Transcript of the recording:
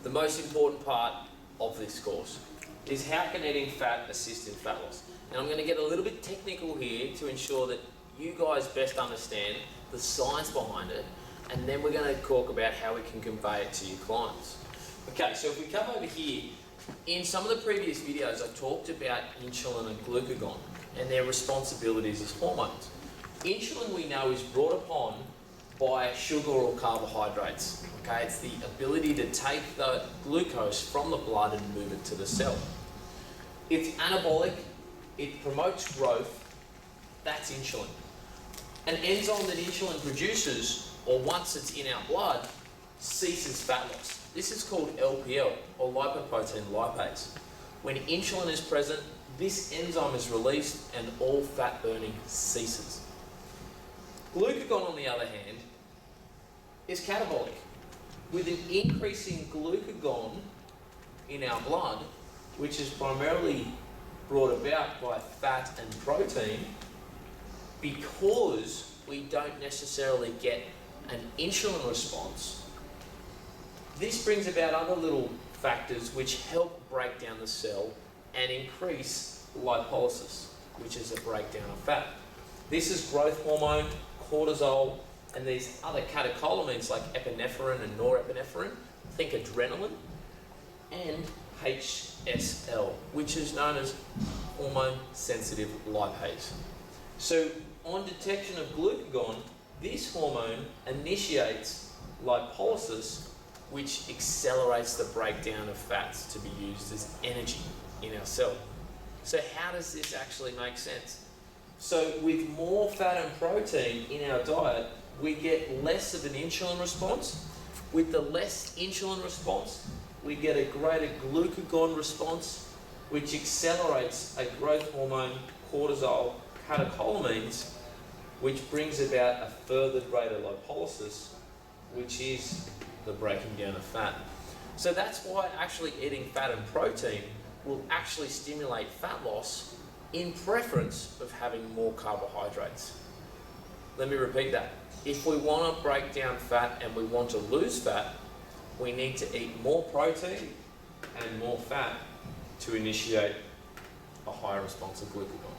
the most important part of this course is how can eating fat assist in fat loss. And I'm going to get a little bit technical here to ensure that you guys best understand the science behind it, and then we're going to talk about how we can convey it to your clients. Okay, so if we come over here, in some of the previous videos I talked about insulin and glucagon and their responsibilities as hormones. Insulin, we know, is brought upon by sugar or carbohydrates. Okay, it's the ability to take the glucose from the blood and move it to the cell. It's anabolic, it promotes growth, that's insulin. An enzyme that insulin produces, or once it's in our blood, ceases fat loss. This is called LPL, or lipoprotein lipase. When insulin is present, this enzyme is released and all fat burning ceases. Glucagon, on the other hand, is catabolic. With an increasing glucagon in our blood, which is primarily brought about by fat and protein, because we don't necessarily get an insulin response, this brings about other little factors which help break down the cell and increase lipolysis, which is a breakdown of fat. This is growth hormone, cortisol, and these other catecholamines like epinephrine and norepinephrine, think adrenaline, and HSL, which is known as hormone-sensitive lipase. So on detection of glucagon, this hormone initiates lipolysis, which accelerates the breakdown of fats to be used as energy in our cell. So how does this actually make sense? So with more fat and protein in our diet, we get less of an insulin response. With the less insulin response, we get a greater glucagon response, which accelerates a growth hormone, cortisol, catecholamines, which brings about a further greater lipolysis, which is the breaking down of fat. So that's why actually eating fat and protein will actually stimulate fat loss in preference of having more carbohydrates. Let me repeat that. If we want to break down fat and we want to lose fat, we need to eat more protein and more fat to initiate a higher response of glucagon.